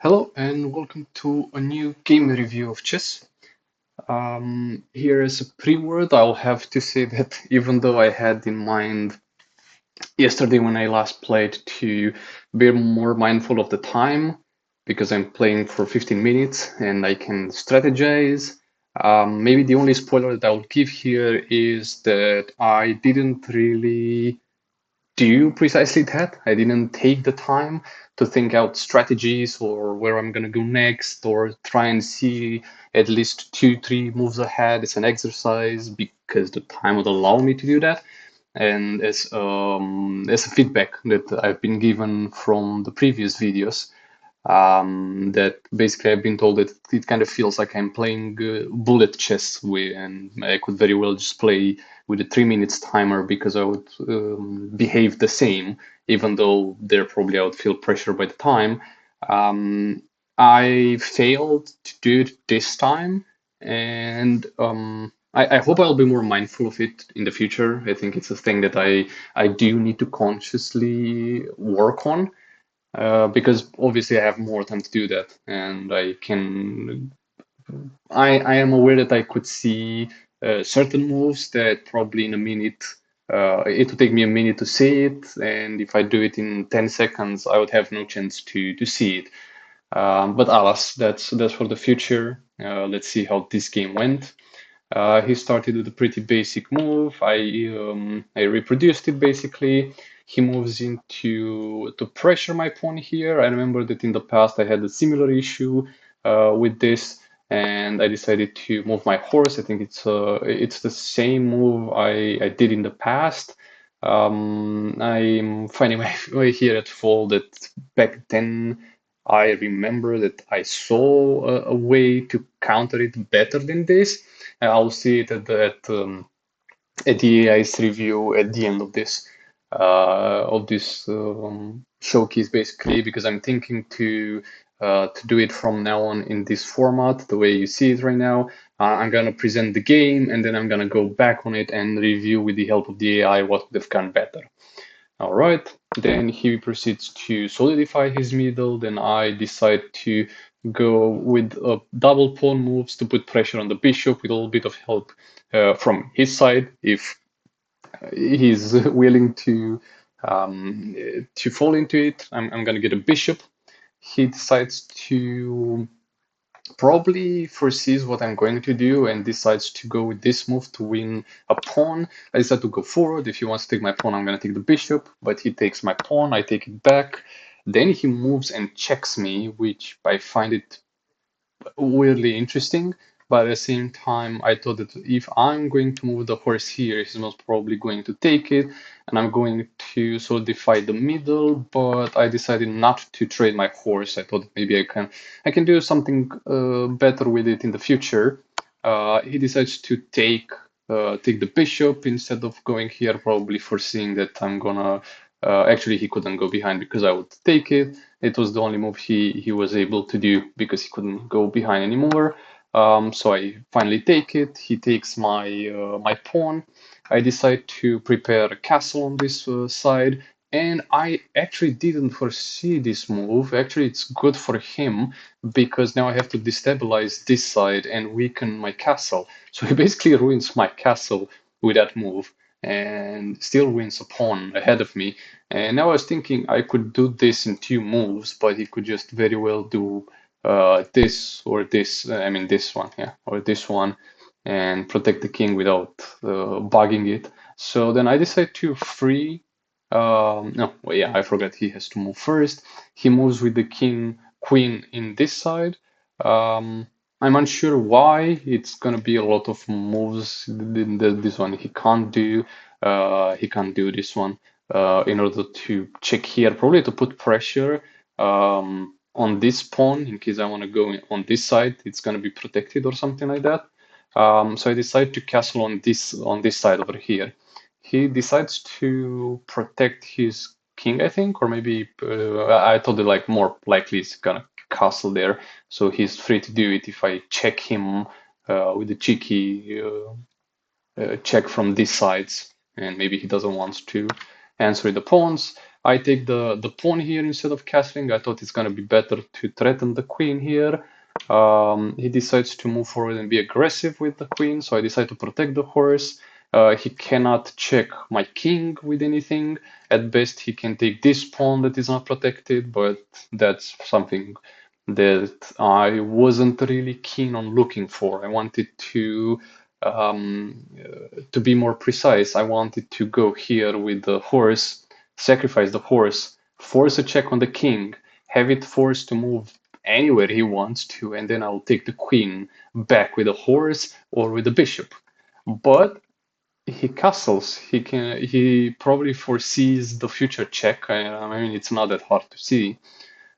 Hello and welcome to a new game review of chess. Here is a pre-word. I'll have to say that even though I had in mind yesterday when I last played to be more mindful of the time because I'm playing for 15 minutes and I can strategize. Maybe the only spoiler that I'll give here is that I didn't really do precisely that. I didn't take the time to think out strategies or where I'm gonna go next or try and see at least two, three moves ahead as an exercise because the time would allow me to do that. And as a feedback that I've been given from the previous videos, that basically I've been told that it kind of feels like I'm playing bullet chess with, and I could very well just play with a 3 minutes timer because I would behave the same, even though there probably I would feel pressure by the time. Um, I failed to do it this time, and I hope I'll be more mindful of it in the future. I think it's a thing that I do need to consciously work on because obviously I have more time to do that, and I am aware that I could see certain moves that probably in a minute it would take me a minute to see it, and if I do it in 10 seconds, I would have no chance to see it. But alas, that's for the future. Let's see how this game went. He started with a pretty basic move. I reproduced it basically. He moves into to pressure my pawn here. I remember that in the past I had a similar issue with this, and I decided to move my horse. I think it's the same move I did in the past. I'm finding my way here at fall that back then I remember that I saw a way to counter it better than this. I'll see it at the AI's review at the end of this showcase, basically, because I'm thinking to do it from now on in this format, the way you see it right now. I'm gonna present the game, and then I'm gonna go back on it and review with the help of the AI what would have gone better. All right, then he proceeds to solidify his middle. Then I decide to go with double pawn moves to put pressure on the bishop with a little bit of help from his side if he's willing to fall into it. I'm gonna get a bishop. He decides to probably foresees what I'm going to do and decides to go with this move to win a pawn. I decide to go forward. If he wants to take my pawn, I'm going to take the bishop, but he takes my pawn, I take it back. Then he moves and checks me, which I find it weirdly interesting. But at the same time, I thought that if I'm going to move the horse here, he's most probably going to take it, and I'm going to solidify the middle. But I decided not to trade my horse. I thought maybe I can do something better with it in the future. He decides to take the bishop instead of going here, probably foreseeing that I'm gonna. Actually, he couldn't go behind because I would take it. It was the only move he was able to do because he couldn't go behind anymore. So I finally take it. He takes my pawn. I decide to prepare a castle on this side, and I actually didn't foresee this move. Actually, it's good for him because now I have to destabilize this side and weaken my castle. So he basically ruins my castle with that move and still wins a pawn ahead of me. And now I was thinking I could do this in two moves, but he could just very well do this or this. I mean, this one, yeah, or this one, and protect the king without bugging it. So then I decide to free. No, well, yeah, I forgot he has to move first. He moves with the king, queen in this side. Um, I'm unsure why. It's gonna be a lot of moves in this one. He can't do. He can't do this one in order to check here, probably to put pressure on this pawn in case I want to go on this side. It's going to be protected or something like that. So I decide to castle on this side over here. He decides to protect his king, I think, or maybe I thought that like more likely he's gonna castle there, so he's free to do it if I check him with a cheeky check from these sides, and maybe he doesn't want to answer the pawns. I take the pawn here instead of castling. I thought it's gonna be better to threaten the queen here. He decides to move forward and be aggressive with the queen, so I decide to protect the horse. He cannot check my king with anything. At best, he can take this pawn that is not protected, but that's something that I wasn't really keen on looking for. I wanted to be more precise. I wanted to go here with the horse, sacrifice the horse, force a check on the king, have it forced to move anywhere he wants to, and then I'll take the queen back with a horse or with a bishop. But he castles. He probably foresees the future check. I mean, it's not that hard to see,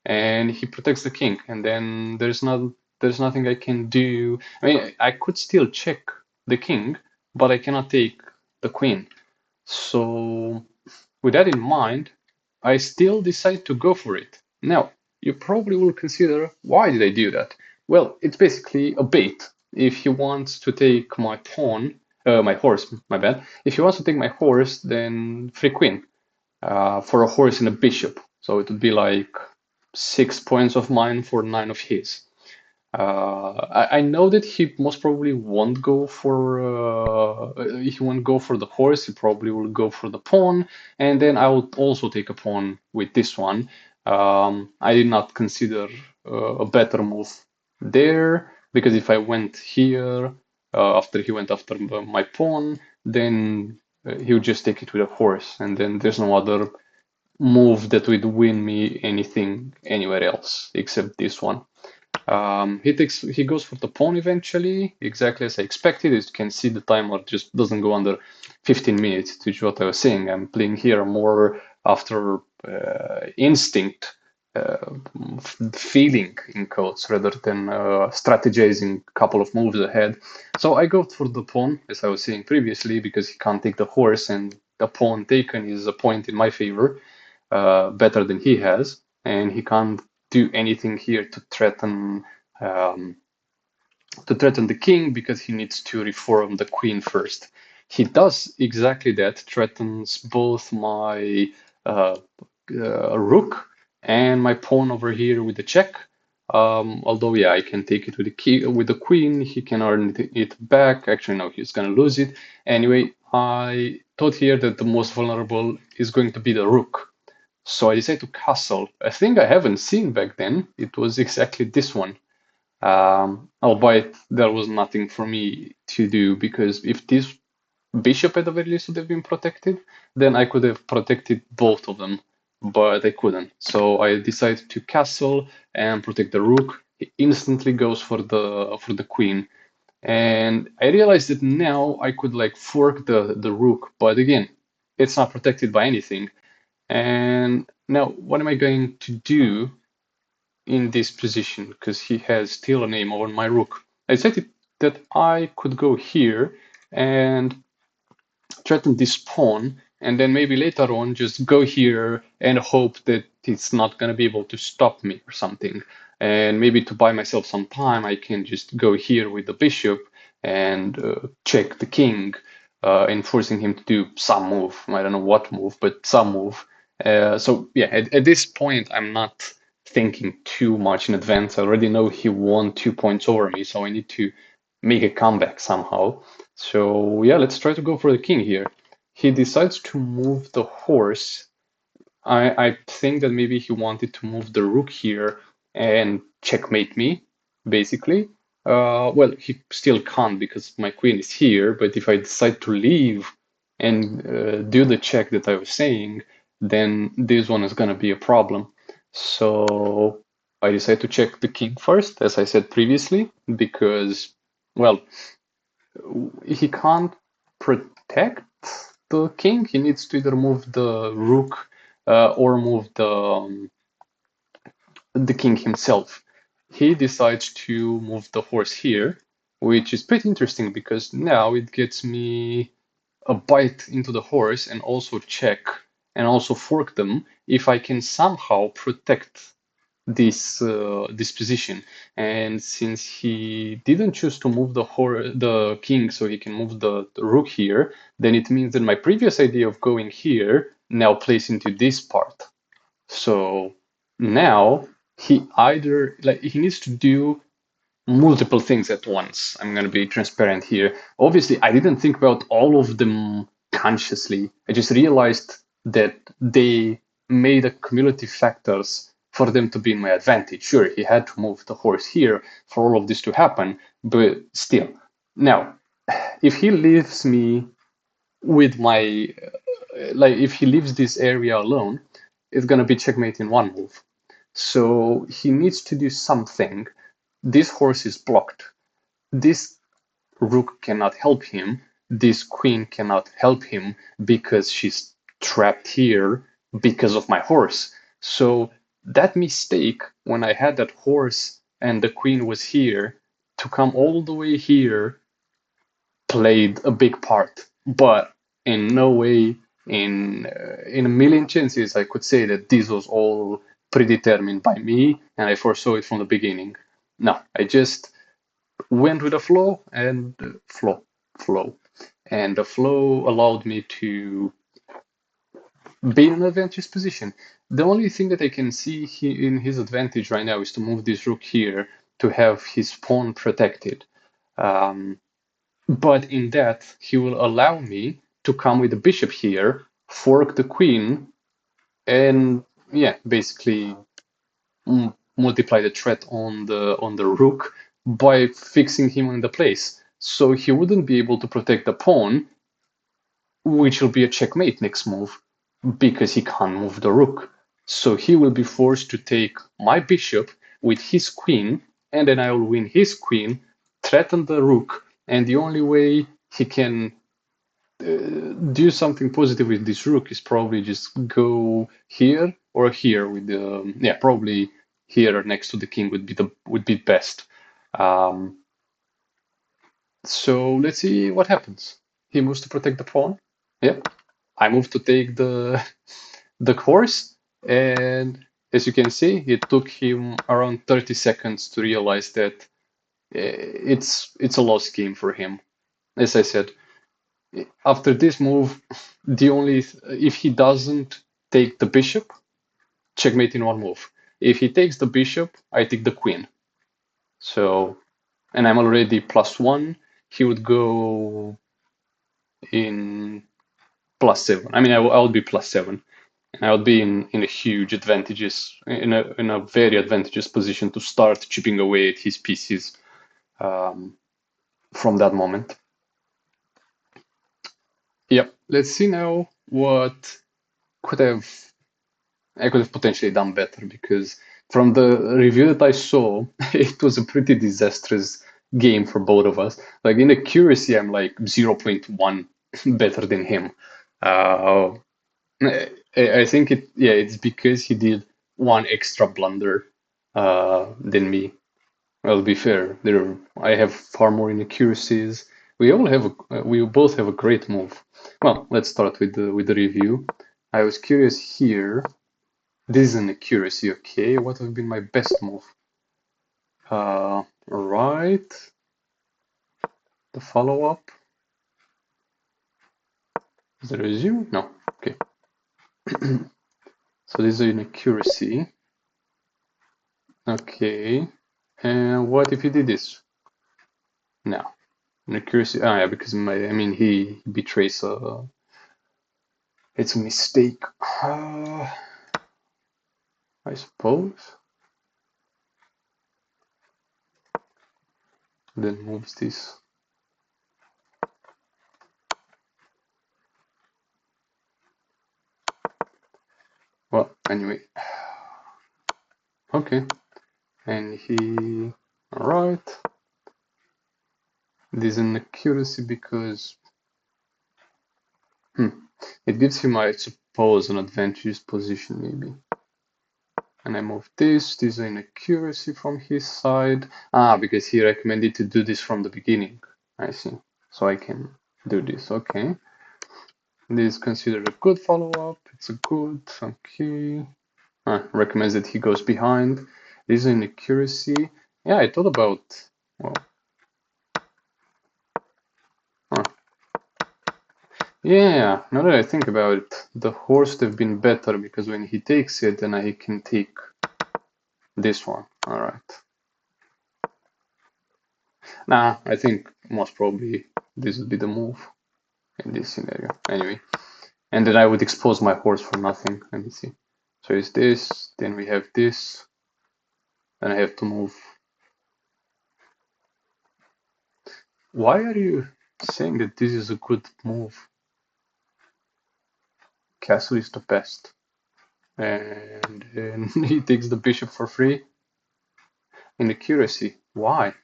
and he protects the king. And then there's nothing I can do. I mean, I could still check the king, but I cannot take the queen. So with that in mind, I still decide to go for it. Now, you probably will consider, why did I do that? Well, it's basically a bait. If he wants to take my pawn, my horse, my bad. If he wants to take my horse, then free queen for a horse and a bishop. So it would be like 6 points of mine for nine of his. I know that he most probably won't go for he won't go for the horse. He probably will go for the pawn, and then I would also take a pawn with this one. I did not consider a better move there because if I went here after he went after my pawn, then he would just take it with a horse, and then there's no other move that would win me anything anywhere else except this one. He goes for the pawn eventually, exactly as I expected. As you can see, the timer just doesn't go under 15 minutes, which is what I was saying. I'm playing here more after instinct, uh, feeling in codes rather than strategizing a couple of moves ahead. So I go for the pawn, as I was saying previously, because he can't take the horse, and the pawn taken is a point in my favor, better than he has, and he can't do anything here um, to threaten the king because he needs to reform the queen first. He does exactly that, threatens both my uh, rook and my pawn over here with the check. Although, yeah, I can take it with the key with the queen. He can earn it back. Actually, no, he's gonna lose it. Anyway, I thought here that the most vulnerable is going to be the rook. So I decided to castle. A thing I haven't seen back then. It was exactly this one. Albeit there was nothing for me to do because if this bishop at the very least would have been protected, then I could have protected both of them, but I couldn't. So I decided to castle and protect the rook. He instantly goes for the queen, and I realized that now I could like fork the rook, but again, it's not protected by anything. And now, what am I going to do in this position? Because he has still a name over my rook. I decided that I could go here and threaten this pawn, and then maybe later on just go here and hope that it's not going to be able to stop me or something. And maybe to buy myself some time, I can just go here with the bishop and check the king, and forcing him to do some move. I don't know what move, but some move. So yeah, at this point, I'm not thinking too much in advance. I already know he won 2 points over me, so I need to make a comeback somehow. So yeah, let's try to go for the king here. He decides to move the horse. I think that maybe he wanted to move the rook here and checkmate me, basically. Well, he still can't because my queen is here, but if I decide to leave and do the check that I was saying, then this one is gonna be a problem. So I decide to check the king first, as I said previously, because, well, he can't protect the king. He needs to either move the rook or move the king himself. He decides to move the horse here, which is pretty interesting because now it gets me a bite into the horse and also check and also fork them if I can somehow protect this position. And since he didn't choose to move the king so he can move the rook here, then it means that my previous idea of going here now plays into this part. So now he needs to do multiple things at once. I'm going to be transparent here. Obviously, I didn't think about all of them consciously. I just realized that they made a cumulative factors for them to be in my advantage. Sure, he had to move the horse here for all of this to happen, but still. Now, if he leaves me with my if he leaves this area alone, it's going to be checkmate in one move. So he needs to do something. This horse is blocked. This rook cannot help him. This queen cannot help him because she's trapped here because of my horse. So that mistake when I had that horse and the queen was here to come all the way here played a big part. But in no way, in a million chances, I could say that this was all predetermined by me and I foresaw it from the beginning. No, I just went with the flow and flow. And the flow allowed me to be in an advantageous position. The only thing that I can see in his advantage right now is to move this rook here to have his pawn protected. Um, but in that, he will allow me to come with the bishop here, fork the queen, and yeah, basically multiply the threat on the rook by fixing him in the place. So he wouldn't be able to protect the pawn, which will be a checkmate next move because he can't move the rook. So he will be forced to take my bishop with his queen, and then I will win his queen, threaten the rook, and the only way he can do something positive with this rook is probably just go here or here with the probably here next to the king would be best. Um, so let's see what happens. He moves to protect the pawn. Yep. I move to take the horse, and as you can see, it took him around 30 seconds to realize that it's a lost game for him. As I said, after this move, the only if he doesn't take the bishop, checkmate in one move. If he takes the bishop, I take the queen. So, and I'm already +1. He would go in +7. I mean, I would be +7. And I would be in a huge advantageous, in a very advantageous position to start chipping away at his pieces from that moment. Yep. Let's see now what could have I could have potentially done better because from the review that I saw, it was a pretty disastrous game for both of us. Like in accuracy, I'm like zero point 0.1 better than him. Uh, I think it's because he did one extra blunder than me. Well, to be fair, I have far more inaccuracies. We both have a great move. Well, let's start with the review. I was curious here. This is an accuracy, okay. What would have been my best move? Right. The follow-up. Is there a resume? No. Okay. So this is an accuracy. Okay. And what if he did this? No. An accuracy. Oh yeah, because he betrays it's a mistake. I suppose. Then moves this. Well, anyway. Okay. And he. Alright. This is an accuracy because it gives him, I suppose, an advantageous position maybe. And I move this. This is an accuracy from his side. Because he recommended to do this from the beginning. I see. So I can do this. Okay. This is considered a good follow-up. It's a good. Okay. Recommends that he goes behind. This is inaccuracy. Yeah, I thought about. Well, huh. Yeah, now that I think about it, the horse would have been better because when he takes it, then I can take this one. All right. Nah, I think most probably this would be the move in this scenario. Anyway, and then I would expose my horse for nothing. Let me see. So it's this, then we have this, then I have to move. Why are you saying that this is a good move? Castle is the best. And then he takes the bishop for free. Inaccuracy. Why?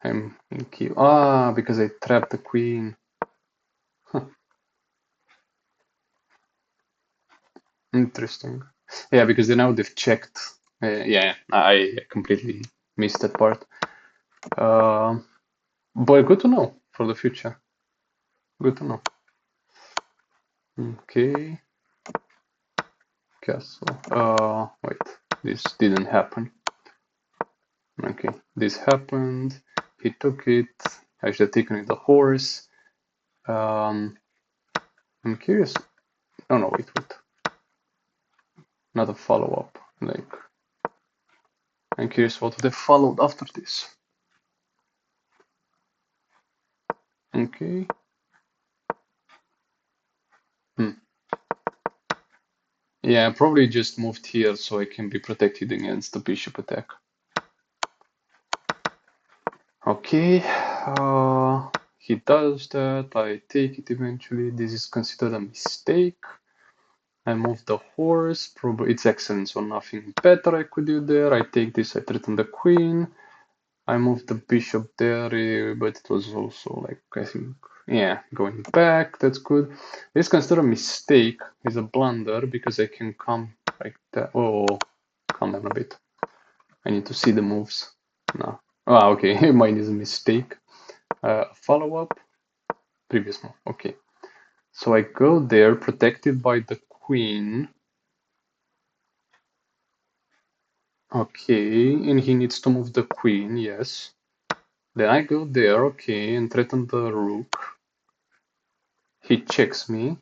I'm in key. Ah, because I trapped the queen. Huh. Interesting. Yeah, because then I would have checked. Yeah, I completely missed that part. But good to know for the future. Good to know. Okay. Castle. Wait. This didn't happen. Okay. This happened. He took it. I should have taken it the horse. I'm curious. Oh no, wait. Not a follow-up. Like, I'm curious what would have followed after this. Okay. Yeah, I probably just moved here so I can be protected against the bishop attack. Okay, he does that. I take it eventually. This is considered a mistake. I move the horse. Probably it's excellent, so nothing better I could do there. I take this. I threaten the queen. I move the bishop there, but it was also like I think, yeah, going back. That's good. This is considered a mistake. It's a blunder because I can come like that. Oh, calm down a bit. I need to see the moves. No. Ah, okay. Mine is a mistake. Follow up. Previous move. Okay. So I go there, protected by the queen. Okay, and he needs to move the queen, yes. Then I go there, okay, and threaten the rook. He checks me.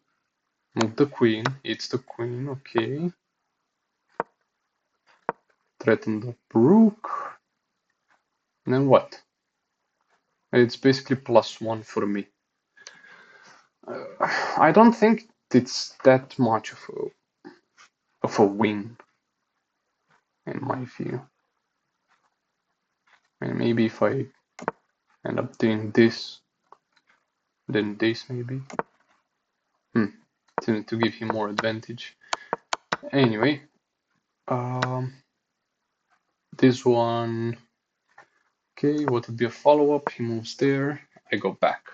Move the queen. It's the queen, okay. Threaten the rook. And then what? It's basically +1 for me. I don't think it's that much of a win, in my view. And maybe if I end up doing this, then this maybe. To give him more advantage. Anyway, this one. Okay, what would be a follow-up? He moves there. I go back.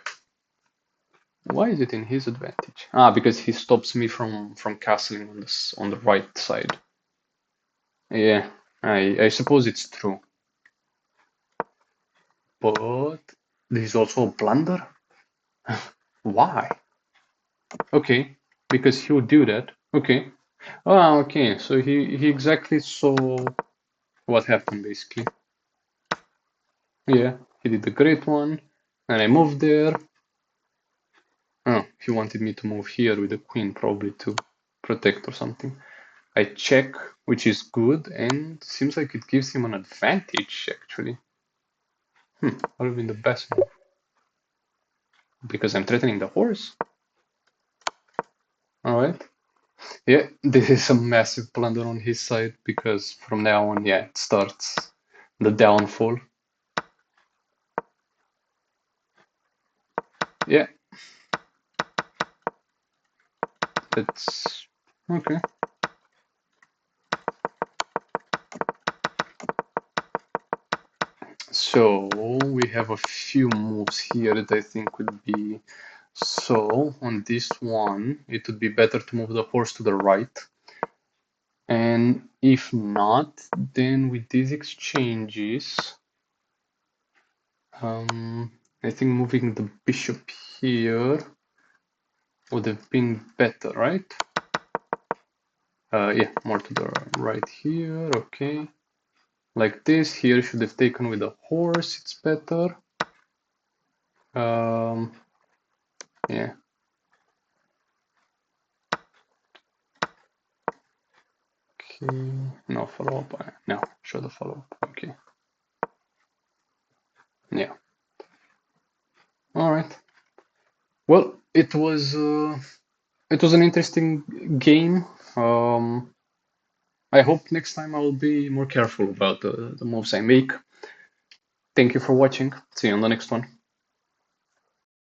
Why is it in his advantage? Ah, because he stops me from castling on the right side. Yeah, I suppose it's true. But this is also a blunder? Why? Okay, because he would do that. Okay. Ah, okay, so he exactly saw what happened basically. Yeah, he did the great one, and I moved there. Oh, he wanted me to move here with the queen, probably to protect or something. I check, which is good, and seems like it gives him an advantage, actually. Would have been the best move. Because I'm threatening the horse. Alright. Yeah, this is a massive blunder on his side, because from now on, yeah, it starts the downfall. Yeah. That's okay. So we have a few moves here that I think would be so on this one it would be better to move the horse to the right, and if not, then with these exchanges I think moving the bishop here would have been better, right? Yeah, more to the right here. Okay, like this. Here should have taken with a horse. It's better. Um, yeah. Okay. No follow up. No, show the follow up. Okay. Yeah. All right. Well, it was an interesting game. I hope next time I will be more careful about the moves I make. Thank you for watching. See you on the next one.